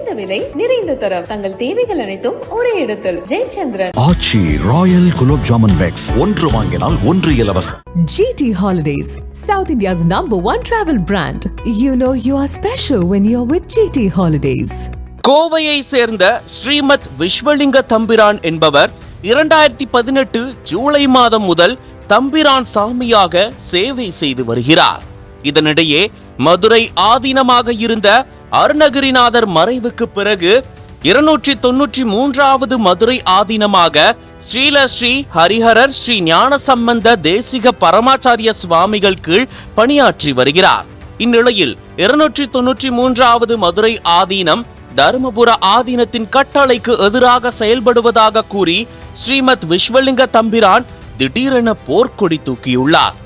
குறைந்த விலை நிறைந்த தரம் தங்கள் தேவைகள் அனைத்தும் ஒரே இடத்தில். ஜெயச்சந்திரன். ஆச்சி ராயல் குலோப் ஜாமுன் பேக்ஸ் ஒன்று வாங்கினால் ஒன்று இலவசம். GT Holidays, South India's #1 travel brand. You know you are special when you're with GT Holidays. கோவையை சேர்ந்த ஸ்ரீமத் விஸ்வலிங்க தம்பிரான் என்பவர் 2018 ஜூலை மாதம் முதல் தம்பிரான் சாமியாக சேவை செய்து வருகிறார். இதனிடையே மதுரை ஆதீனமாக இருந்த அருணகிரிநாதர் மறைவுக்கு பிறகு 293வது மதுரை ஆதீனமாக ஸ்ரீ ஹரிஹரர் ஸ்ரீ ஞானசம்பந்த தேசிக பரமாச்சாரிய சுவாமிகள் கீழ் பணியாற்றி வருகிறார். இந்நிலையில் 293வது மதுரை ஆதீனம் தருமபுர ஆதீனத்தின் கட்டளைக்கு எதிராக செயல்படுவதாக கூறி ஸ்ரீமத் விஸ்வலிங்க தம்பிரான் திடீரென போர்க்கொடி தூக்கியுள்ளார்.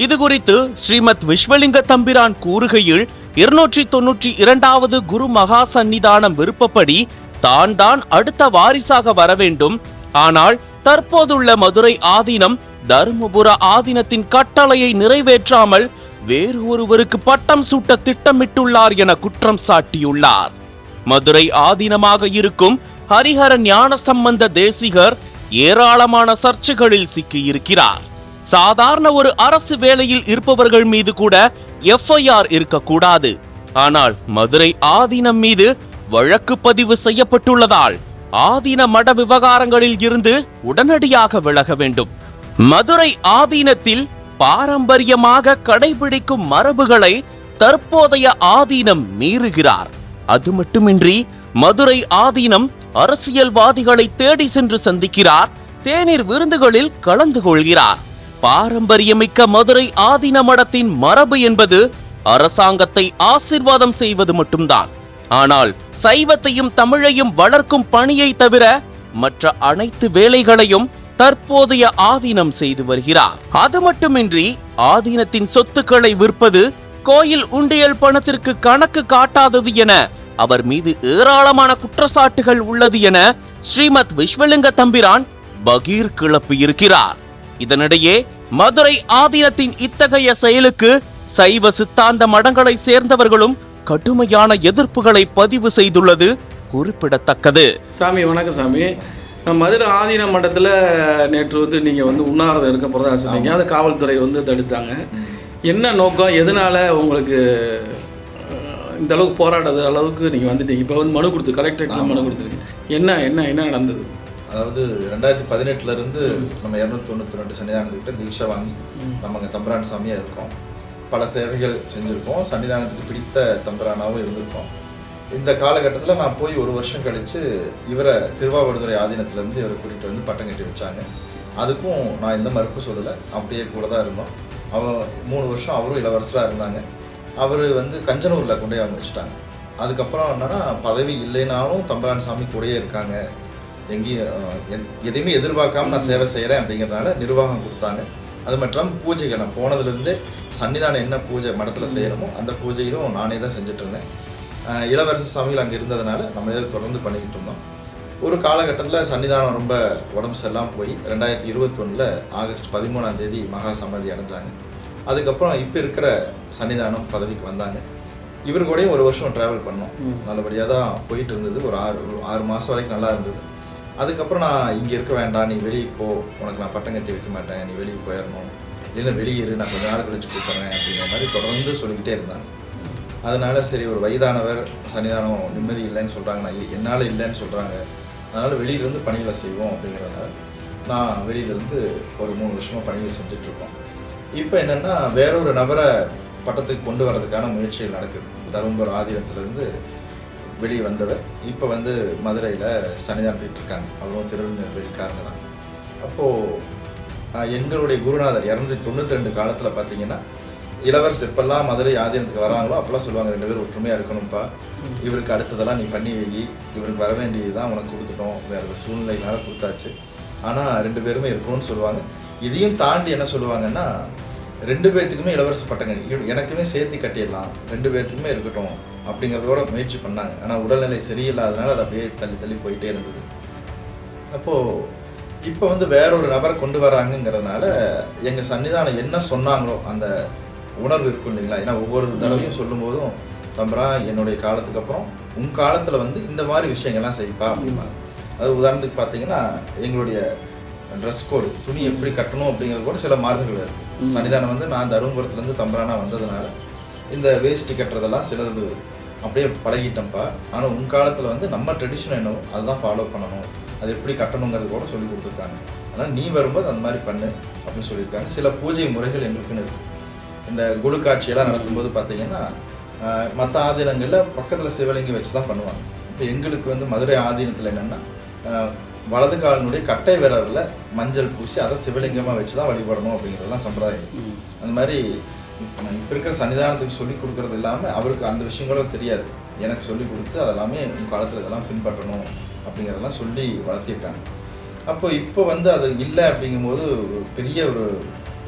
இதுகுறித்து ஸ்ரீமத் விஸ்வலிங்க தம்பிரான் கூறுகையில் 292வது குரு மகா சந்நிதானம் விருப்பப்படி தான் அடுத்த வாரிசாக வர வேண்டும். ஆனால் தற்போதுள்ள மதுரை ஆதீனம் தருமபுர ஆதீனத்தின் கட்டளையை நிறைவேற்றாமல் வேறு ஒருவருக்கு பட்டம் சூட்ட திட்டமிட்டுள்ளார் என குற்றம் சாட்டியுள்ளார். மதுரை ஆதீனமாக இருக்கும் ஹரிஹர ஞான சம்பந்த தேசிகர் ஏராளமான சர்ச்சைகளில் சிக்கியிருக்கிறார். சாதாரண ஒரு அரசு வேலையில் இருப்பவர்கள் மீது கூட FIR இருக்கக்கூடாது. ஆனால் மதுரை ஆதீனம் மீது வழக்கு பதிவு செய்யப்பட்டுள்ளதால் ஆதீன மட விவகாரங்களில் இருந்து உடனடியாக விலக வேண்டும். மதுரை ஆதீனத்தில் பாரம்பரியமாக கடைபிடிக்கும் மரபுகளை தற்போதைய ஆதீனம் மீறுகிறார். அது மட்டுமின்றி மதுரை ஆதீனம் அரசியல்வாதிகளை தேடி சென்று சந்திக்கிறார். தேநீர் விருந்துகளில் கலந்து கொள்கிறார். பாரம்பரியமிக்க மதுரை ஆதீன மடத்தின் மரபு என்பது அரசாங்கத்தை ஆசீர்வாதம் செய்வது மட்டும்தான். ஆனால் சைவத்தையும் தமிழையும் வளர்க்கும் பணியை தவிர மற்ற அனைத்து வேலைகளையும் தற்போதைய ஆதீனம் செய்து வருகிறார். அது மட்டுமின்றி ஆதீனத்தின் சொத்துக்களை விற்பது, கோயில் உண்டியல் பணத்திற்கு கணக்கு காட்டாதது என அவர் மீது ஏராளமான குற்றச்சாட்டுகள் உள்ளது என ஸ்ரீமத் விஸ்வலிங்க தம்பிரான் பகீர் கிளப்பியிருக்கிறார். இதனிடையே மதுரை ஆதீனத்தின் இத்தகைய செயலுக்கு சைவ சித்தாந்த மடங்களை சேர்ந்தவர்களும் கடுமையான எதிர்ப்புகளை பதிவு செய்துள்ளது குறிப்பிடத்தக்கது. சாமி வணக்கம் சாமி. மதுரை ஆதீன மண்டலத்தில் நேற்று நீங்கள் உண்ணாவிரதம் இருக்க போகிறதா சொன்னீங்க. அது காவல்துறை தடுத்தாங்க. என்ன நோக்கம், எதனால் உங்களுக்கு இந்த அளவுக்கு போராடுறது அளவுக்கு நீங்கள் வந்துட்டீங்க? இப்போ மனு கொடுத்து கலெக்டரேட்டில் மனு கொடுத்துருக்கீங்க. என்ன நடந்தது? அதாவது 2018 நம்ம 292 சன்னிதானத்துக்கிட்ட தீட்சை வாங்கி நம்ம அங்கே தம்பிரான் சாமியாக இருக்கோம். பல சேவைகள் செஞ்சுருக்கோம். சன்னிதானத்துக்கு பிடித்த தம்பிரானாகவும் இருந்திருக்கோம். இந்த காலகட்டத்தில் நான் போய் 1 வருஷம் கழித்து இவரை திருவாவடுதுறை ஆதீனத்திலேருந்து இவரை கூட்டிகிட்டு பட்டம் கட்டி வச்சாங்க. அதுக்கும் நான் எந்த மறுப்பு சொல்லலை, அப்படியே கூட தான் இருந்தோம். 3 வருஷம் அவரும் இளவரசராக இருந்தாங்க. அவர் கஞ்சனூரில் கொண்டே அவங்க வச்சுட்டாங்க. அதுக்கப்புறம் என்னன்னா, பதவி இல்லைனாலும் தம்பிரான் சாமி கூடயே இருக்காங்க, எங்கேயும் எதையுமே எதிர்பார்க்காம நான் சேவை செய்கிறேன் அப்படிங்கிறதுனால நிர்வாகம் கொடுத்தாங்க. அது மட்டும் இல்லாமல் பூஜைகள் நான் போனதுலேருந்தே சன்னிதானம் என்ன பூஜை மடத்தில் செய்யணுமோ அந்த பூஜைகளும் நானே தான் செஞ்சுட்டு இருந்தேன். இளவரச சாமிகள் அங்கே இருந்ததுனால நம்ம இதை தொடர்ந்து பண்ணிக்கிட்டு இருந்தோம். ஒரு காலகட்டத்தில் சன்னிதானம் ரொம்ப உடம்பு சரியில்லாமல் போய் 2021 ஆகஸ்ட் 13 மகா சமாதி அடைஞ்சாங்க. அதுக்கப்புறம் இப்போ இருக்கிற சன்னிதானம் பதவிக்கு வந்தாங்க. இவர் கூடயும் 1 வருஷம் ட்ராவல் பண்ணோம். நல்லபடியாக தான் போயிட்டு இருந்தது. ஒரு 6 மாதம் வரைக்கும் நல்லா இருந்தது. அதுக்கப்புறம் நான் இங்கே இருக்க வேண்டாம், நீ வெளியே போ, உனக்கு நான் பட்டம் கட்டி வைக்க மாட்டேன், நீ வெளியே போயிடணும், இல்லைன்னா வெளியேறு, நான் கொஞ்ச நாள் கழிச்சு கூப்பிட்றேன் அப்படிங்கிற மாதிரி தொடர்ந்து சொல்லிக்கிட்டே இருந்தாங்க. அதனால் சரி, ஒரு வயதானவர் சன்னிதானம் நிம்மதி இல்லைன்னு சொல்கிறாங்க, என்னால் இல்லைன்னு சொல்கிறாங்க, அதனால் வெளியிலேருந்து பணிகளை செய்வோம் அப்படிங்கிறதுனால நான் வெளியிலேருந்து ஒரு 3 வருஷமாக பணிகளை செஞ்சிட்ருக்கோம். இப்போ என்னென்னா, வேறொரு நபரை பட்டத்துக்கு கொண்டு வரதுக்கான முயற்சிகள் நடக்குது. தருமபுர ஆதீனத்திலேருந்து வெளியே வந்தவர் இப்போ மதுரையில் சன்னிதானத்திட்டு இருக்காங்க. அவரும் திருநெல்வேலிக்காரங்க தான். அப்போது எங்களுடைய குருநாதர் 292 காலத்தில் பார்த்தீங்கன்னா, இளவரசர் எப்பெல்லாம் மதுரை ஆதீனத்துக்கு வராங்களோ அப்போல்லாம் சொல்லுவாங்க, 2 பேரும் ஒற்றுமையாக இருக்கணும்ப்பா, இவருக்கு அடுத்ததெல்லாம் நீ பண்ணி வை, இவருக்கு வர வேண்டியது தான் உனக்கு கொடுத்துட்டோம், வேறு சூழ்நிலையினால கொடுத்தாச்சு, ஆனால் 2 பேருமே இருக்கணும்னு சொல்லுவாங்க. இதையும் தாண்டி என்ன சொல்லுவாங்கன்னா, 2 பேர்த்துக்குமே இளவரச பட்டங்கள் எனக்குமே சேர்த்து கட்டிடலாம், 2 பேர்த்துக்குமே இருக்கட்டும் அப்படிங்கிறதோட முயற்சி பண்ணாங்க. ஆனால் உடல்நிலை சரியில்லாதனால அது அப்படியே தள்ளி போயிட்டே இருந்தது. அப்போது இப்போ வேறொரு நபரை கொண்டு வராங்கிறதுனால எங்கள் சன்னிதானம் என்ன சொன்னாங்களோ அந்த உணர்வு இருக்கும் இல்லைங்களா? ஏன்னா ஒவ்வொரு தடவையும் சொல்லும் போதும் தம்பரா என்னுடைய காலத்துக்கு அப்புறம் உன் காலத்தில் வந்து இந்த மாதிரி விஷயங்கள்லாம் செய்ப்பா அப்படிம்பாங்க. அது உதாரணத்துக்கு பார்த்தீங்கன்னா எங்களுடைய ட்ரெஸ் கோடு, துணி எப்படி கட்டணும் அப்படிங்கிறது கூட சில மார்க்குகள் இருக்குது. சன்னிதானம் வந்து நான் தருமபுரத்துலேருந்து தம்பரானா வந்ததுனால இந்த வேஷ்டி கட்டுறதெல்லாம் சிலது அப்படியே பழகிட்டேன்ப்பா. ஆனால் உன் காலத்தில் வந்து நம்ம ட்ரெடிஷன் என்னவோ அதுதான் ஃபாலோ பண்ணணும், அது எப்படி கட்டணுங்கிறது கூட சொல்லி கொடுத்துருக்காங்க. அதனால் நீ வரும்போது அந்த மாதிரி பண்ணு அப்படின்னு சொல்லியிருக்காங்க. சில பூஜை முறைகள் எங்களுக்குன்னு இருக்குது. இந்த குழு காட்சியெல்லாம் நடத்தும்போது பார்த்தீங்கன்னா மற்ற ஆதீனங்களில் பக்கத்தில் சிவலிங்கம் வச்சு தான் பண்ணுவாங்க. இப்போ எங்களுக்கு வந்து மதுரை ஆதீனத்தில் என்னென்னா வலது காலினுடைய கட்டை விரலில் மஞ்சள் பூசி அதை சிவலிங்கமாக வச்சு தான் வழிபடணும் அப்படிங்கிறதெல்லாம் சம்பிரதாயம். அந்த மாதிரி இப்போ இருக்கிற சன்னிதானத்துக்கு சொல்லி கொடுக்கறது இல்லாமல் அவருக்கு அந்த விஷயங்களும் தெரியாது, எனக்கு சொல்லி கொடுத்து அதெல்லாமே உங்கள் காலத்தில் இதெல்லாம் பின்பற்றணும் அப்படிங்கிறதெல்லாம் சொல்லி வளர்த்திருக்காங்க. அப்போ இப்போ வந்து அது இல்லை அப்படிங்கும்போது பெரிய ஒரு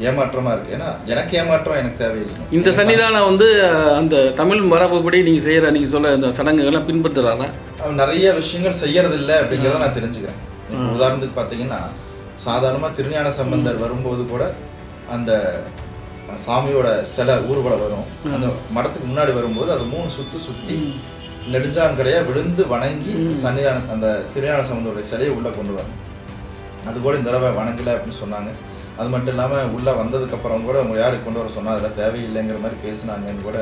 ஏமாற்றமாக இருக்குது. ஏன்னா எனக்கு ஏமாற்றம் எனக்கு தேவையில்லை. இந்த சன்னிதானம் வந்து அந்த தமிழ் மரபுப்படி நீங்கள் செய்கிற நீங்கள் சொல்ல இந்த சடங்குகள்லாம் பின்பற்றுறாங்க. நிறைய விஷயங்கள் செய்யறதில்லை அப்படிங்கிறத நான் தெரிஞ்சுக்கிறேன். உதாரணத்துக்கு பார்த்தீங்கன்னா சாதாரணமாக திருஞான சம்பந்தர் வரும்போது கூட அந்த சாமியோட சிலை ஊர்வலம் வரும். அந்த மடத்துக்கு முன்னாடி வரும்போது அது 3 சுற்று சுற்றி நெடுஞ்சான்கடையாக விழுந்து வணங்கி சன்னிதான அந்த திருஞான சம்பந்தருடைய சிலையை உள்ளே கொண்டு வரும். அது கூட இந்த தடவை வணங்கலை அப்படின்னு சொன்னாங்க. அது மட்டும் இல்லாமல் உள்ளே வந்ததுக்கப்புறம் கூட உங்களை யாருக்கு கொண்டு வர சொன்னால் அதெல்லாம் தேவையில்லைங்கிற மாதிரி பேசினாங்கன்னு கூட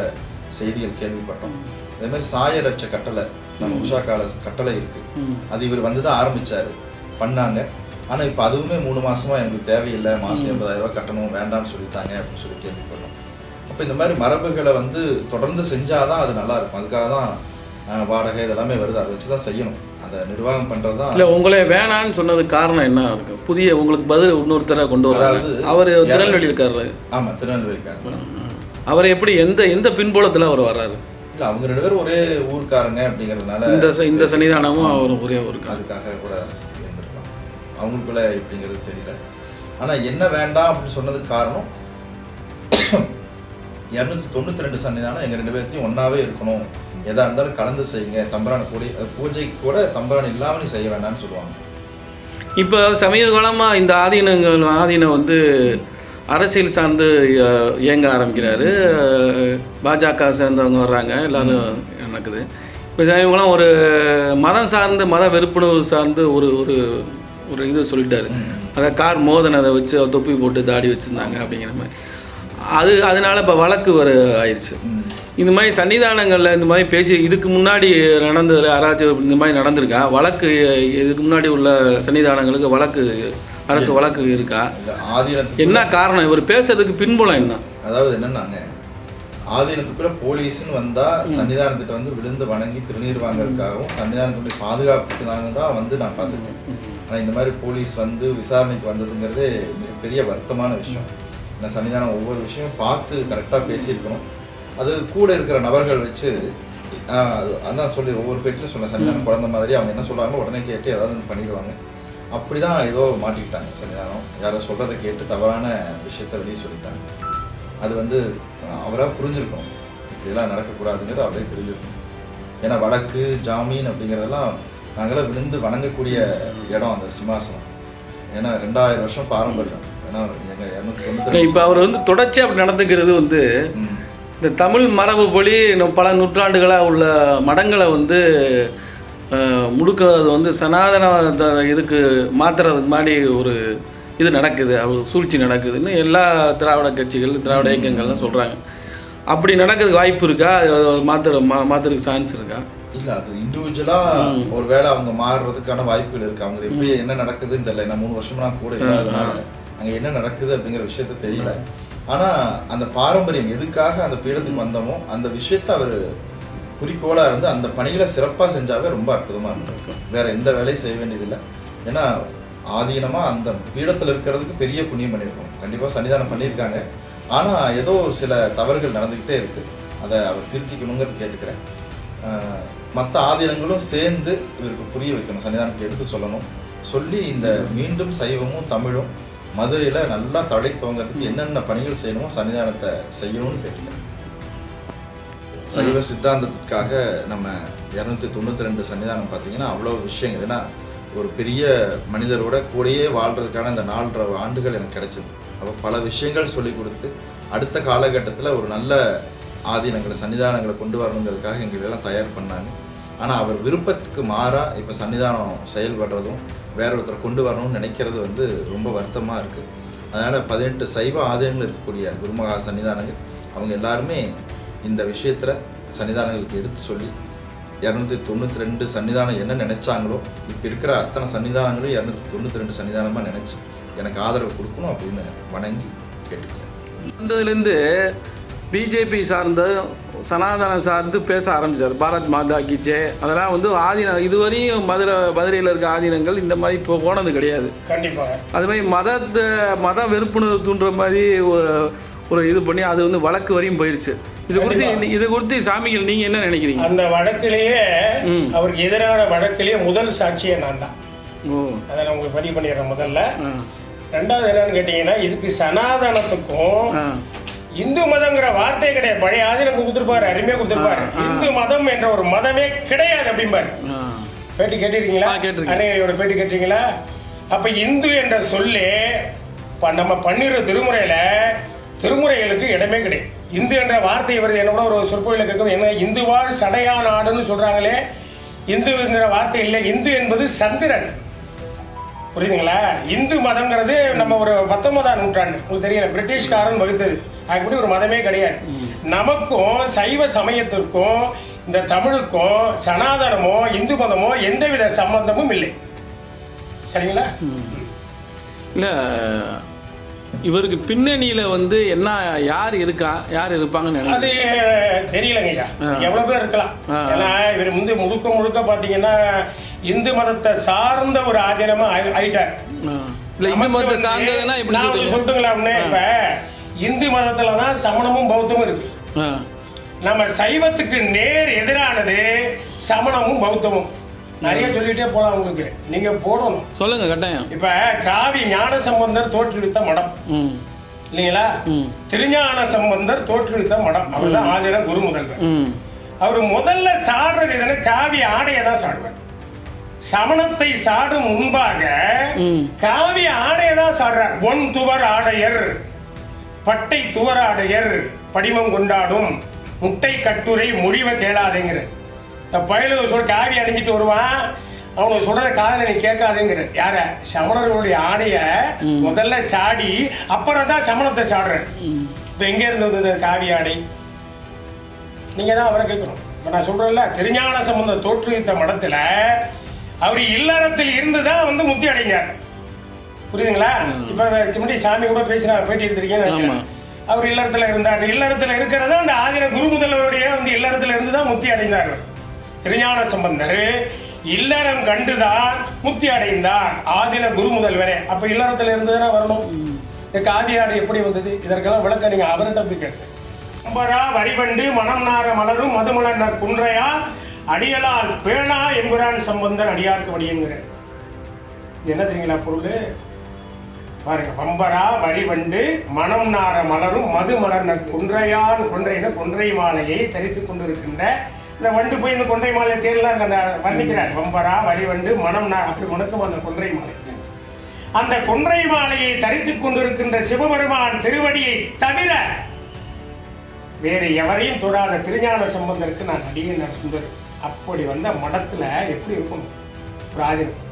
செய்திகள் கேள்விப்பட்டோம். அதே மாதிரி சாயரட்ச கட்டளை, நம்ம உஷா கால கட்டளை இருக்குது, அது இவர் வந்து தான் ஆரம்பித்தார் பண்ணாங்க. ஆனால் இப்போ அதுவுமே 3 மாதமாக எனக்கு தேவையில்லை, மாதம் 80,000 ரூபா கட்டணும் வேண்டாம்னு சொல்லிட்டாங்க அப்படின்னு சொல்லி கேள்விப்பட்டோம். அப்போ இந்த மாதிரி மரபுகளை வந்து தொடர்ந்து செஞ்சாதான் அது நல்லாயிருக்கும். அதுக்காக தான் வாடகை இதெல்லாமே வருது, அதை வச்சு தான் செய்யணும். அந்த நிர்வாகம் பண்ணுறது தான். இல்லை உங்களை வேணான்னு சொன்னதுக்கு காரணம் என்ன இருக்கு? புதிய உங்களுக்கு பதில் இன்னொருத்தரை கொண்டு வராது. அவர் திருநெல்வேலி இருக்காரு. ஆமாம், திருநெல்வேலி இருக்காரு. அவர் எப்படி எந்த பின்புலத்தில் அவர் வர்றாரு? இல்லை, அவங்க 2 பேரும் ஒரே ஊருக்காரங்க அப்படிங்கிறதுனால இந்த சன்னிதானமும் அவர் ஒரே ஊருக்கு, அதுக்காக கூட இருந்திருக்கலாம். அவங்களுக்குள்ள எப்படிங்கிறது தெரியல. ஆனால் என்ன வேண்டாம் அப்படின்னு சொன்னதுக்கு காரணம் 292 சன்னிதானம் எங்கள் 2 பேர்த்தையும் ஒன்றாவே இருக்கணும், எதாக இருந்தாலும் கலந்து செய்யுங்க, தம்பரான கூட பூஜைக்கு கூட தம்பரான் இல்லாமல் நீ செய்ய வேண்டாம்னு சொல்லுவாங்க. இப்போ சமீப காலமாக இந்த ஆதீனம் வந்து அரசியல் சார்ந்து இயங்க ஆரம்பிக்கிறாரு. பாஜக சேர்ந்தவங்க வர்றாங்க, எல்லோரும் நடக்குது. இப்போ சமீபம் ஒரு மதம் சார்ந்து மத வெறுப்புணர்வு சார்ந்து ஒரு ஒரு ஒரு இது சொல்லிட்டாரு. அதை கார் மோதனதை வச்சு தொப்பி போட்டு தாடி வச்சுருந்தாங்க அப்படிங்கிற மாதிரி. அதனால இப்போ வழக்கு ஆயிடுச்சு. இந்த மாதிரி சன்னிதானங்களில் இந்த மாதிரி பேசி இதுக்கு முன்னாடி நடந்ததில் யாராச்சும் இந்த மாதிரி நடந்திருக்கா? வழக்கு இதுக்கு முன்னாடி உள்ள சன்னிதானங்களுக்கு வழக்கு, அரசு வழக்கு இருக்கா? என்ன காரணம் இவர் பேசுறதுக்கு பின்புலம் என்ன? அதாவது என்னன்னாங்க, ஆதீனத்துக்குள்ள போலீஸ்ன்னு வந்தால் சன்னிதானத்திட்ட வந்து விழுந்து வணங்கி திருநீர் வாங்கறதுக்காகவும் சன்னிதானத்துடைய பாதுகாப்புக்கு தான் வந்து நான் பார்த்துருக்கேன். ஆனால் இந்த மாதிரி போலீஸ் வந்து விசாரணைக்கு வந்ததுங்கிறதே மிகப்பெரிய வருத்தமான விஷயம். ஏன்னா சன்னிதானம் ஒவ்வொரு விஷயம் பார்த்து கரெக்டாக பேசியிருக்கணும். அது கூட இருக்கிற நபர்கள் வச்சு அதான் சொல்லி ஒவ்வொரு பேட்டிலும் சொன்ன சன்னிதானம் குழந்த மாதிரி அவங்க என்ன சொல்கிறாங்க உடனே கேட்டு ஏதாவது பண்ணிடுவாங்க. அப்படி தான் ஏதோ மாட்டிக்கிட்டாங்க சன்னிதானம். யாரோ சொல்கிறத கேட்டு தவறான விஷயத்த வெளியே சொல்லிட்டாங்க. அது வந்து அவராக புரிஞ்சிருக்கணும், இதெல்லாம் நடக்கக்கூடாதுங்கிறது அவரே தெரிஞ்சிருக்கணும். ஏன்னா வழக்கு ஜாமீன் அப்படிங்கிறதெல்லாம் நாங்களாம் விழுந்து வணங்கக்கூடிய இடம் அந்த சிம்மாசனம். ஏன்னா 2000 வருஷம் பாரம்பரியம். ஏன்னா எங்கள் 290 இப்போ அவர் வந்து தொடர்ச்சி அப்படி நடந்துக்கிறது வந்து இந்த தமிழ் மரபுப்படி பல நூற்றாண்டுகளாக உள்ள மடங்களை வந்து முடுக்கிறது வந்து சனாதன இதுக்கு மாற்றுறதுக்கு மாதிரி ஒரு இது நடக்குது, சூழ்ச்சி நடக்குதுன்னு எல்லா திராவிட கட்சிகள் திராவிட இயக்கங்கள்லாம் சொல்கிறாங்க. அப்படி நடக்கிறதுக்கு வாய்ப்பு இருக்கா? மாற்றுறதுக்கு சான்ஸ் இருக்கா? இல்லை, அது இண்டிவிஜுவலாக ஒரு வேளை அவங்க மாறுறதுக்கான வாய்ப்புகள் இருக்குது. அவங்க எப்படி என்ன நடக்குதுன்னு தெரியல. ஏன்னா 3 வருஷமா கூட இல்லாதனால அங்கே என்ன நடக்குது அப்படிங்கிற விஷயத்த தெரியல. ஆனால் அந்த பாரம்பரியம் எதுக்காக அந்த பீடத்துக்கு வந்தோமோ அந்த விஷயத்த அவர் குறிக்கோளாக இருந்து அந்த பணிகளை சிறப்பாக செஞ்சாவே ரொம்ப அற்புதமாக இருந்திருக்கும். வேறு எந்த வேலையும் செய்ய வேண்டியதில்லை. ஏன்னா ஆதீனமாக அந்த பீடத்தில் இருக்கிறதுக்கு பெரிய புண்ணியம் பண்ணியிருக்கோம். கண்டிப்பாக சன்னிதானம் பண்ணியிருக்காங்க. ஆனால் ஏதோ சில தவறுகள் நடந்துக்கிட்டே இருக்குது. அதை அவர் திருத்திக்கணுங்கிறது கேட்டுக்கிறேன். மற்ற ஆதீனங்களும் சேர்ந்து இவருக்கு புரிய வைக்கணும், சன்னிதானத்துக்கு எடுத்து சொல்லணும். சொல்லி இந்த மீண்டும் சைவமும் தமிழும் மதுரையில் நல்லா தழை தோங்கிறதுக்கு என்னென்ன பணிகள் செய்யணுமோ சன்னிதானத்தை செய்யணும்னு கேட்டுக்கிறேன். சைவ சித்தாந்தத்துக்காக நம்ம 292 சன்னிதானம் பார்த்தீங்கன்னா அவ்வளோ விஷயங்கள். ஏன்னா ஒரு பெரிய மனிதரோட கூடயே வாழ்கிறதுக்கான இந்த 4.5 ஆண்டுகள் எனக்கு கிடைச்சிது. அப்போ பல விஷயங்கள் சொல்லி கொடுத்து அடுத்த காலகட்டத்தில் ஒரு நல்ல ஆதீனங்களை சன்னிதானங்களை கொண்டு வரணுங்கிறதுக்காக எங்களெல்லாம் தயார் பண்ணாங்க. ஆனால் அவர் விருப்பத்துக்கு மாறாக இப்போ சன்னிதானம் செயல்படுறதும் வேற ஒருத்தரை கொண்டு வரணும்னு நினைக்கிறது வந்து ரொம்ப வருத்தமாக இருக்குது. அதனால் 18 சைவ ஆதீனங்கள் இருக்கக்கூடிய குருமகா சன்னிதானங்கள் அவங்க எல்லாருமே இந்த விஷயத்தில் சன்னிதானங்களுக்கு எடுத்து சொல்லி 292 சன்னிதானம் என்ன நினைச்சாங்களோ இப்போ இருக்கிற அத்தனை சன்னிதானங்களும் 292 சன்னிதானமாக நினைச்சு எனக்கு ஆதரவு கொடுக்கணும் அப்படின்னு வணங்கி கேட்டுக்கிறேன். வந்ததுலேருந்து பிஜேபி சார்ந்த சனாதனம் சார்ந்து பேச ஆரம்பித்தார். பாரத் மாதா கி ஜெய் அதெல்லாம் வந்து ஆதீனம் இதுவரையும் மதுரையில் இருக்க ஆதீனங்கள் இந்த மாதிரி இப்போ போனது கிடையாது. கண்டிப்பாக அது மாதிரி மத வெறுப்புணர்வு தூண்டுற மாதிரி ஒரு இது பண்ணி அது வந்து வழக்கு வரையும் போயிடுச்சு. இது குறித்து சாமிகள் நீங்கள் என்ன நினைக்கிறீங்க? அந்த வழக்கிலேயே அவருக்கு எதிரான வழக்கிலேயே முதல் சாட்சியை நான் தான். அதை நான் உங்களுக்கு பதிவு பண்ணிடுறேன் முதல்ல. ரெண்டாவது என்னன்னு கேட்டீங்கன்னா, இதுக்கு சனாதனத்துக்கும் இந்து மதம்ங்கிற வார்த்தையே கிடையாது. பழைய ஆதீனம் கொடுத்துருப்பாரு, அருமையாக கொடுத்துருப்பாரு. இந்து மதம் என்ற ஒரு மதமே கிடையாது அப்படிம்பாரு. பேட்டி கேட்டிருக்கீங்களா? அன்னையோட பேட்டி கேட்டீங்களா? அப்ப இந்து என்ற சொல்லு நம்ம பண்ணிடுற திருமுறைகளுக்கு இடமே கிடையாது. இந்து என்ற வார்த்தை வருது. என்ன கூட ஒரு சொற்பொழில கேட்கும், என்ன இந்துவாள் சடையா நாடுன்னு சொல்றாங்களே, இந்துங்கிற வார்த்தை இல்லை. இந்து என்பது சந்திரன், புரியுதுங்களா? இந்து மதம்ங்கிறது நம்ம ஒரு 19ஆம் நூற்றாண்டு உங்களுக்கு தெரியல, பிரிட்டிஷ்காரன் வகுத்தது. அதுபடி ஒரு மதமே கிடையாது. நமக்கும் சைவ சமயத்திற்கும் இந்த தமிழுக்கும் சனாதனமோ இந்து மதமோ எந்தவித சம்பந்தமும் இல்லை. சரிங்களா? இல்லை, இவருக்கு பின்னணியில் வந்து என்ன யார் இருப்பாங்கன்னு அது தெரியலங்க ஐயா. எவ்வளோ பேர் இருக்கலாம். ஏன்னா இவர் வந்து முழுக்க பார்த்தீங்கன்னா இந்து மதத்தை சார்ந்த ஒரு ஆதீனமாக ஆயிட்டார். இல்லை, இந்து மதத்தை சார்ந்ததுன்னா இப்படி சொல்லிட்டுங்களாம்னு. இப்போ இந்து மதத்துல தான் சமணமும் பௌத்தமும் இருக்கு. நம்ம சைவத்துக்கு நேர் எதிரானது சமணமும் பௌத்தமும். நிறைய சொல்லிட்டே போலாம் உங்களுக்கு, நீங்க போடணும். சொல்லுங்க கட்டாயம். இப்ப காவி ஞான சம்பந்தர் தோற்றுவித்த மடம் இல்லைங்களா? திருஞான சம்பந்தர் தோற்றுவித்த மடம். அவர் தான் ஆதீன குரு முதல்வர். அவர் முதல்ல சாடுறது எதுனா காவி ஆடையை தான் சாடுவார். சமணத்தை சாடும் முன்பாக காவி ஆடையை தான் சாடுறார். ஒன் துவர் ஆடையர், பட்டை துவர் ஆடையர், படிமம் கொண்டாடும் முட்டை கட்டுரை முறிவை கேளாதேங்கிற இந்த பயலுக்கு சொல் காவி அணிஞ்சிட்டு வருவான். அவனுக்கு சொல்றத காதல நீ கேட்காதேங்கிற யார? சமணர்களுடைய ஆடைய முதல்ல சாடி அப்புறம் தான் சமணத்தை சாடுறேன். இப்போ எங்க இருந்து வந்தது காவி ஆடை? நீங்க தான் அவரை கேட்கணும். இப்போ நான் சொல்றேன்ல, திருஞான சம்பந்தர் தோற்றுவித்த மடத்துல அவர் இல்லறத்தில் இருந்து தான் வந்து முக்தி அடைஞ்சார். புரியுதுங்களா? இப்போ முன்னாடி சாமி கூட பேசினா பேட்டி எடுத்திருக்கீங்க. அவர் இல்லறத்துல இருந்தார். இல்லறத்துல இருக்கிறதா அந்த ஆதீன குரு முதல்வருடைய வந்து இல்லறத்துல இருந்து தான் முக்தி அடைந்தார். திருஞான சம்பந்தர் இல்லறம் கண்டுதான் முக்தி அடைந்தார், ஆதீன குரு முதல்வரே. அப்ப இல்லறத்துல இருந்துதானே வரணும். இந்த காவியாடை எப்படி வந்தது? இதற்கெல்லாம் விளக்க நீங்க அவர்கிட்ட போய் கேட்டு. பம்பரா வரிவண்டு மனம் நார மலரும் மதுமலர் குன்றையால் அடியலால் பேணா என்கிறான் சம்பந்தர் அடியாருக்கு வடியுங்கிற. என்ன தெரியுங்களா பொருள்? பாருங்க, பம்பரா வரிவண்டு மனம் நார மலரும் மது மலர் குன்றையான், கொன்றைன கொன்றை மாலையை தரித்து கொண்டிருக்கின்ற இந்த வண்டு போய் இந்த கொன்றை மாலை தேர்லாம் அந்த வர்ணிக்கிறார். பம்பரா வரிவண்டு மனம் நார், அப்படி உனக்கும் அந்த கொன்றை மாலை. அந்த கொன்றை மாலையை தரித்துக் கொண்டிருக்கின்ற சிவபெருமான் திருவடியை தவிர வேறு எவரையும் தொடாத திருஞான சம்பந்தருக்கு நான் அடியேன் சுந்தர். அப்படி வந்த மடத்துல எப்படி இருக்கணும் ஒரு ஆதீனம்?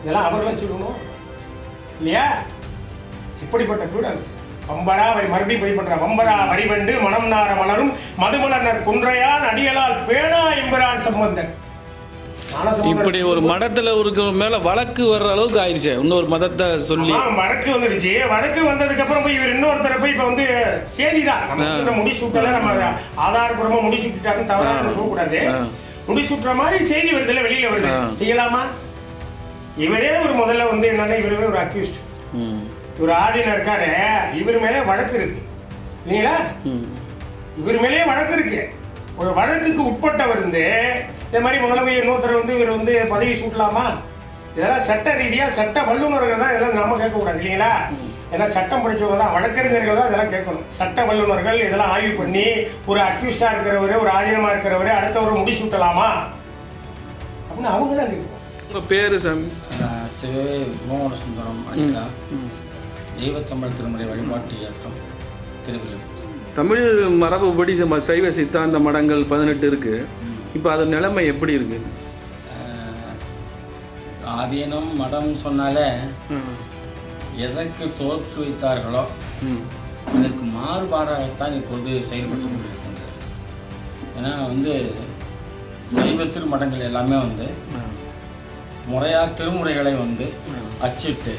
இதெல்லாம் அவர்களாம் சொல்லணும் இல்லையா? இப்படிப்பட்ட வீடு அது. பம்பரா வரி மறுபடியும் போய் பண்ற பம்பரா வரிவண்டு மனம் நார மலரும் மதுமலர் குன்றையான் அடியலால் பேணா என்கிறான் சம்பந்தன். இப்படி ஒரு மடத்துல ஒரு மேல வழக்கு வர்ற அளவுக்கு ஆயிடுச்சு. இன்னொரு மதத்தை சொல்லி வழக்கு வந்துருச்சு. வழக்கு வந்ததுக்கு அப்புறம் போய் இவர் இன்னொருத்தரை போய் இப்ப வந்து செய்திதான் நம்ம முடிசூட்டல, நம்ம ஆதாரபூர்வமா முடிசூட்டாருன்னு தவறாக போக கூடாது. முடிசூட்டுற மாதிரி செய்தி வருதுல, வெளியில வருது. செய்யலாமா? இவரே ஒரு முதல்ல வந்து என்னன்னா, இவரே ஒரு அக்யூஸ்ட். இவர் ஆதீனம் இருக்காரு, இவர் மேலே வழக்கு இருக்கு இல்லைங்களா? இவர் மேலே வழக்கு இருக்கு. ஒரு வழக்குக்கு உட்பட்டவர் இருந்து இதே மாதிரி முதல்ல போய் இன்னொருத்தர் வந்து இவர் வந்து பதவி சூட்டலாமா? இதெல்லாம் சட்ட ரீதியாக சட்ட வல்லுநர்கள் தான் இதெல்லாம் நம்ம கேட்கக்கூடாது இல்லைங்களா? ஏன்னா சட்டம் படித்தவங்க தான், வழக்கறிஞர்கள் தான் இதெல்லாம் கேட்கணும். சட்ட வல்லுநர்கள் இதெல்லாம் ஆய்வு பண்ணி ஒரு அக்யூஸ்டாக இருக்கிறவர், ஒரு ஆதீனமாக இருக்கிறவர் அடுத்தவர் முடிசூட்டலாமா அப்படின்னு அவங்க தான் கேட்கணும். உங்கள் பேர் சாமி? சிவவே மோகன சுந்தரம் அண்ணா, தெய்வத்தமிழ் திருமுறை வழிபாட்டு இயக்கம் திருவிழா. தமிழ் மரபுப்படி சைவ சித்தாந்த மடங்கள் 18 இருக்குது. இப்போ அது நிலைமை எப்படி இருக்குது? ஆதீனம் மடம் சொன்னாலே எதற்கு தோற்றுவித்தார்களோ அதற்கு மாறுபாடாகத்தான் இப்பொழுது செயல்பட்டு கொண்டிருக்கின்றது. ஏன்னா வந்து சைவ திருமடங்கள் எல்லாமே வந்து முறையாக திருமுறைகளை வந்து அச்சிட்டு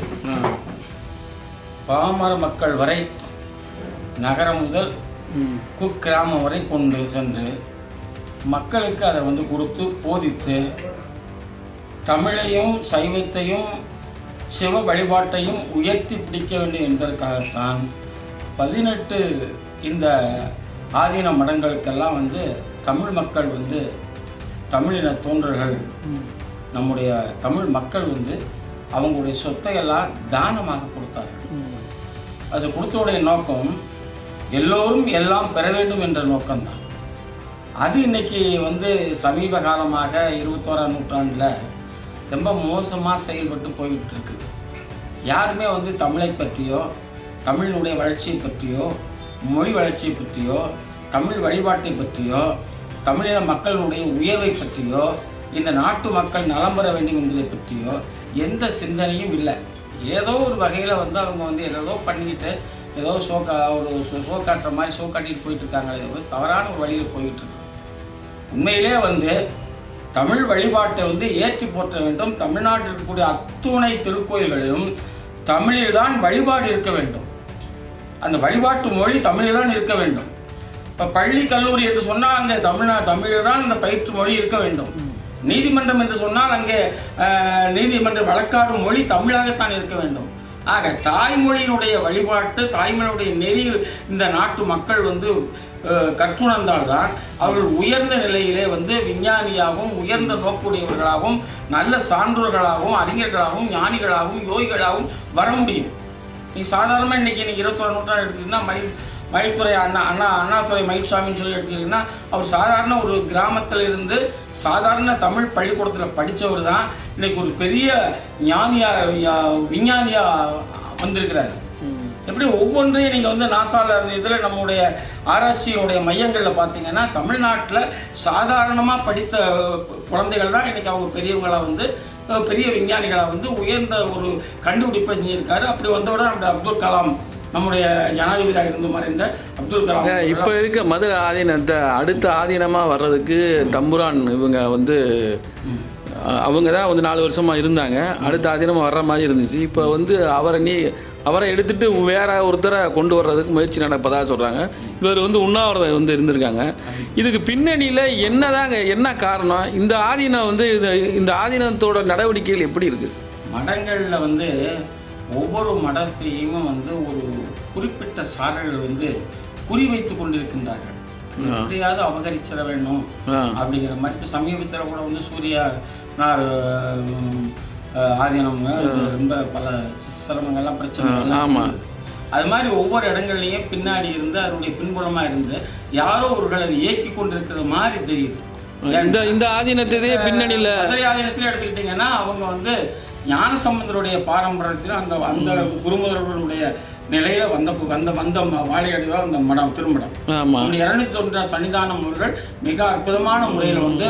பாமர மக்கள் வரை நகரம் முதல் குக்கிராமம் வரை கொண்டு சென்று மக்களுக்கு அதை வந்து கொடுத்து போதித்து தமிழையும் சைவத்தையும் சிவ வழிபாட்டையும் உயர்த்தி பிடிக்க வேண்டும் என்பதற்காகத்தான் 18 இந்த ஆதீன மடங்களுக்கெல்லாம் வந்து தமிழ் மக்கள் வந்து தமிழின தோன்றல்கள் நம்முடைய தமிழ் மக்கள் வந்து அவங்களுடைய சொத்தையெல்லாம் தானமாக கொடுத்தார்கள். அது கொடுத்தோடைய நோக்கம் எல்லோரும் எல்லாம் பெற வேண்டும் என்ற நோக்கம்தான். அது இன்னைக்கு வந்து சமீப காலமாக 21ஆம் நூற்றாண்டில் ரொம்ப மோசமாக செயல்பட்டு போய்கிட்டு இருக்குது. யாருமே வந்து தமிழை பற்றியோ தமிழினுடைய வளர்ச்சியை பற்றியோ மொழி வளர்ச்சியை பற்றியோ தமிழ் வழிபாட்டை பற்றியோ தமிழின மக்களுடைய உயர்வை பற்றியோ இந்த நாட்டு மக்கள் நலம் பெற வேண்டும் என்பதை பற்றியோ எந்த சிந்தனையும் இல்லை. ஏதோ ஒரு வகையில் வந்து அவங்க வந்து ஏதோ பண்ணிக்கிட்டு ஏதோ ஷோ காட்டுற மாதிரி ஷோ காட்டிட்டு போயிட்டுருக்காங்களே தவிர தவறான ஒரு வழியில் போயிட்டுருக்கு. உண்மையிலே வந்து தமிழ் வழிபாட்டை வந்து ஏற்றி போற்ற வேண்டும். தமிழ்நாட்டில் இருக்கக்கூடிய அத்துணை திருக்கோயில்களிலும் தமிழில்தான் வழிபாடு இருக்க வேண்டும். அந்த வழிபாட்டு மொழி தமிழில்தான் இருக்க வேண்டும். இப்போ பள்ளி கல்லூரி என்று சொன்னால் அங்கே தமிழில் தான் அந்த பயிற்று மொழி இருக்க வேண்டும். நீதிமன்றம் என்று சொன்னால் அங்கே நீதிமன்ற வழக்காடும் மொழி தமிழாகத்தான் இருக்க வேண்டும். ஆக தாய்மொழியினுடைய வழிபாட்டு தாய்மொழியுடைய நெறியில் இந்த நாட்டு மக்கள் வந்து கற்றுணர்ந்தால்தான் அவர்கள் உயர்ந்த நிலையிலே வந்து விஞ்ஞானியாகவும் உயர்ந்த நோக்குடையவர்களாகவும் நல்ல சான்றோர்களாகவும் அறிஞர்களாகவும் ஞானிகளாகவும் யோகிகளாகவும் வர முடியும். நீ சாதாரணமாக இன்றைக்கி 21ஆம் நூற்றாண்டு எடுத்துக்கிட்டிங்கன்னா மயில்துறை அண்ணாதுரை மயில்சாமின்னு சொல்லி எடுத்துக்கிட்டிங்கன்னா அவர் சாதாரண ஒரு கிராமத்தில் இருந்து சாதாரண தமிழ் பள்ளிக்கூடத்தில் படித்தவர் தான் இன்றைக்கி ஒரு பெரிய விஞ்ஞானியாக வந்திருக்கிறார். எப்படி ஒவ்வொன்றையும் நீங்கள் வந்து நாசாவில் இருந்த இதில் நம்முடைய ஆராய்ச்சியினுடைய மையங்களில் பார்த்தீங்கன்னா தமிழ்நாட்டில் சாதாரணமாக படித்த குழந்தைகள் தான் இன்றைக்கி அவங்க பெரியவங்களாக வந்து பெரிய விஞ்ஞானிகளாக வந்து உயர்ந்த ஒரு கண்டுபிடிப்பை செஞ்சுருக்காரு. அப்படி வந்தோட நம்முடைய அப்துல் கலாம் நம்முடைய ஜனாதிபதியாக இருந்து மறைந்த அப்துல் கலாம் இப்போ இருக்க மது ஆதீனத்தை அடுத்த ஆதீனமாக வர்றதுக்கு தம்புரான் இவங்க வந்து அவங்க தான் வந்து 4 வருஷமாக இருந்தாங்க. அடுத்த ஆதீனமாக வர்ற மாதிரி இருந்துச்சு. இப்போ வந்து அவரை எடுத்துகிட்டு வேற ஒருத்தரை கொண்டு வர்றதுக்கு முயற்சி நடப்பதாக சொல்கிறாங்க. இவர் வந்து உண்ணாவிரதம் வந்து இருந்திருக்காங்க. இதுக்கு பின்னணியில் என்ன காரணம்? இந்த ஆதீனம் வந்து இந்த ஆதீனத்தோட நடவடிக்கைகள் எப்படி இருக்குது? மடங்களில் வந்து ஒவ்வொரு மடத்தையும் வந்து ஒரு குறிப்பிட்ட சாரர்கள் வந்து குறிவைத்து கொண்டிருக்கின்றார்கள். எப்படியாவது அபகரிச்சிட வேணும் அப்படிங்கிற மாதிரி. இப்போ சமீபத்தில் கூட வந்து சூர்யானார் ஆதீனம் ரொம்ப பல சிரமங்கள்லாம் பிரச்சனை. அது மாதிரி ஒவ்வொரு இடங்கள்லையும் பின்னாடி இருந்து அதனுடைய பின்புலமாக இருந்து யாரோ ஒருவர் அதை இயக்கி கொண்டிருக்கிற மாதிரி தெரியுது. இந்த ஆதீனத்தையே பின்னணியில் மதுரை ஆதீனத்தில் எடுத்துக்கிட்டிங்கன்னா அவங்க வந்து ஞானசம்பந்தருடைய பாரம்பரியத்தில் அந்த குருமுதல்வர்களுடைய நிலையில வந்த வாழையடிவாக அந்த மடம் திருமடம் 201 சன்னிதானம் அவர்கள் மிக அற்புதமான முறையில் வந்து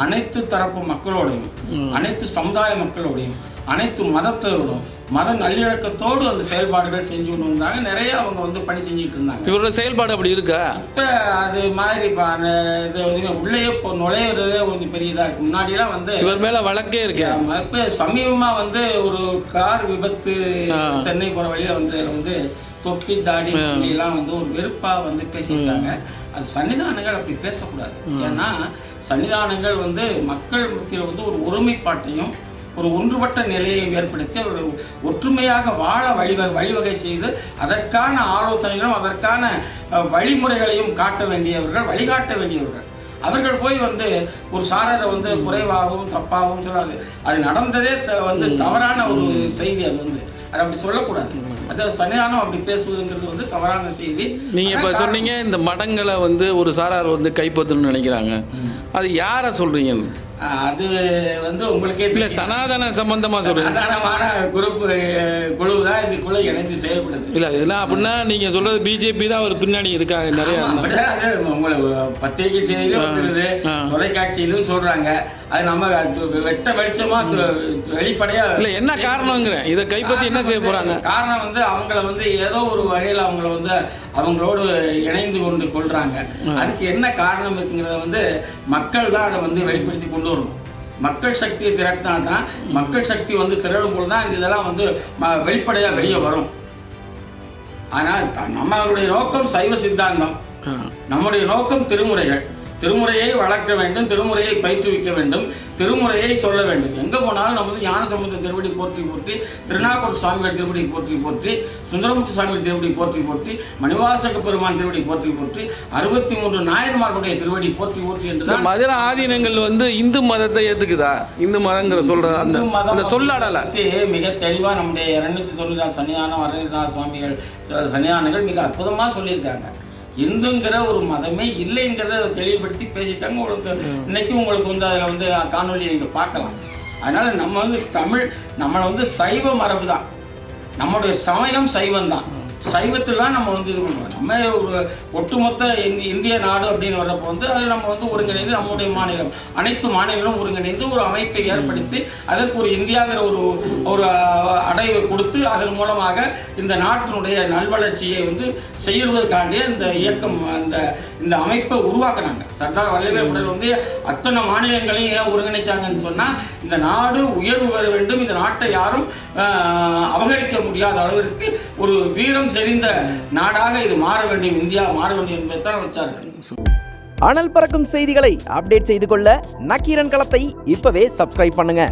அனைத்து தரப்பு மக்களோடையும் அனைத்து சமுதாய மக்களோடையும் அனைத்து மதத்தோடும் மத நல்லிணக்கத்தோடு அந்த செயல்பாடுகள் செஞ்சு கொண்டு வந்தாங்க. நிறைய அவங்க வந்து பணி செஞ்சுட்டு இருந்தாங்க. இவரோட செயல்பாடு அப்படி இருக்கா? இப்போ அது மாதிரி இது வந்து உள்ளே நுழையிறதே கொஞ்சம் பெரியதாக இருக்கு. முன்னாடியெல்லாம் வந்து இவர் மேலே வழக்கே இருக்கு. இப்போ சமீபமாக வந்து ஒரு கார் விபத்து சென்னை போகிற வழியில் வந்து தொப்பி தாடி எல்லாம் வந்து ஒரு வெறுப்பாக வந்து பேசியிருக்காங்க. அது சன்னிதானங்கள் அப்படி பேசக்கூடாது. ஏன்னா சன்னிதானங்கள் வந்து மக்கள் மத்தியில் வந்து ஒரு ஒருமைப்பாட்டையும் ஒரு ஒன்றுபட்ட நிலையை ஏற்படுத்தி அவர்கள் ஒற்றுமையாக வாழ வழிவகை செய்து அதற்கான ஆலோசனைகளும் அதற்கான வழிமுறைகளையும் காட்ட வேண்டியவர்கள், வழிகாட்ட வேண்டியவர்கள். அவர்கள் போய் வந்து ஒரு சாரரை வந்து குறைவாகவும் தப்பாகவும் சொல்லாது. அது நடந்ததே வந்து தவறான ஒரு செய்தி. அது வந்து அதை அப்படி சொல்லக்கூடாது. அது சன்னிதானம் அப்படி பேசுவதுங்கிறது வந்து தவறான செய்தி. நீங்கள் இப்போ சொன்னீங்க இந்த மடங்களை வந்து ஒரு சாரார் வந்து கைப்பற்றணும்னு நினைக்கிறாங்க. அது யாரை சொல்கிறீங்க? அது வந்து உங்களுக்கே இல்லை சனாதன சம்பந்தமாக சொல்கிறேன். சாதாரணமான குழு தான் இதுக்குள்ள இணைந்து செயல்படுது. இல்லை இதெல்லாம் அப்படின்னா நீங்கள் சொல்கிறது பிஜேபி தான் ஒரு பின்னாடி இருக்காங்க நிறைய. உங்களை பத்திரிகை செய்தியிலும் வந்துடுது, தொலைக்காட்சியிலும் சொல்றாங்க. அது நம்ம வெட்ட வெளிச்சமா வெளிப்படையா இல்லை என்ன காரணங்கிறேன், இதை கைப்பற்றி என்ன செய்ய போகிறாங்க? காரணம் வந்து அவங்கள வந்து ஏதோ ஒரு வகையில் அவங்கள வந்து அவங்களோடு இணைந்து கொண்டு கொள்றாங்க. அதுக்கு என்ன காரணம் இருக்குங்கிறத வந்து மக்கள் தான் அதை வந்து வெளிப்படுத்தி கொண்டு வரணும். மக்கள் சக்தியை திரட்டினா தான், மக்கள் சக்தி வந்து திரளும் போது தான் இதெல்லாம் வந்து வெளிப்படையாக வெளியே வரும். ஆனால் நம்மளுடைய நோக்கம் சைவ சித்தாந்தம், நம்முடைய நோக்கம் திருமுறைகள். திருமுறையை வளர்க்க வேண்டும், திருமுறையை பயிற்றுவிக்க வேண்டும், திருமுறையை சொல்ல வேண்டும். எங்கே போனாலும் நம்ம வந்து ஞானசம்பந்த திருவடி போற்றி போற்றி, திருநாகூர் சுவாமிகள் திருவடி போற்றி போற்றி, சுந்தரமுத்து சுவாமிகள் திருவடி போற்றி போற்றி, மணிவாசக பெருமான் திருவடி போற்றி போற்றி, 63 நாயன்மார்களுடைய திருவடி போற்றி போற்றி என்று தான். மதுரை ஆதீனங்கள் வந்து இந்து மதத்தை ஏற்றுக்குதா? இந்து மதங்கிற சொல்ற அந்த சொல்லாடல மிக தெளிவாக நம்முடைய 290 சன்னிதானம் அரவிந்தநாத சுவாமிகள் சன்னிதானங்கள் மிக அற்புதமாக சொல்லியிருக்காங்க. இந்துங்கிற ஒரு மதமே இல்லைங்கிறத தெளிவுபடுத்தி பேசிட்டாங்க. உங்களுக்கு இன்னைக்கும் உங்களுக்கு வந்து அதில் வந்து காணொலியை நீங்கள் பார்க்கலாம். அதனால் நம்ம வந்து நம்மளை வந்து சைவ மரபு தான், நம்மளுடைய சமயம் சைவம் தான். சைவத்தில் தான் நம்ம வந்து இது பண்ணுவோம். நம்ம ஒரு ஒட்டுமொத்த இந்திய நாடு அப்படின்னு வர்றப்போ வந்து அதில் நம்ம வந்து ஒருங்கிணைந்து நம்முடைய மாநிலம், அனைத்து மாநிலங்களும் ஒருங்கிணைந்து ஒரு அமைப்பை ஏற்படுத்தி அதற்கு ஒரு இந்தியாங்கிற ஒரு அடைவை கொடுத்து அதன் மூலமாக இந்த நாட்டினுடைய நல்வளர்ச்சியை வந்து செய்வதற்காண்டிய இந்த இயக்கம் இந்த அமைப்பை உருவாக்குனாங்க. சர்தார் வல்லபாய் பட்டேல் வந்து அத்தனை மாநிலங்களையும் ஏன் ஒருங்கிணைச்சாங்கன்னு சொன்னால், இந்த நாடு உயர்வு பெற வேண்டும், இந்த நாட்டை யாரும் அபகரிக்க முடியாத அளவிற்கு ஒரு வீரம் செறிந்த நாடாக இது மாற வேண்டும், இந்தியா மாற வேண்டும் என்பதை தான் வச்சார்கள். அனல் பறக்கும் செய்திகளை அப்டேட் செய்து கொள்ள நக்கீரன் களத்தை இப்பவே சப்ஸ்கிரைப் பண்ணுங்க.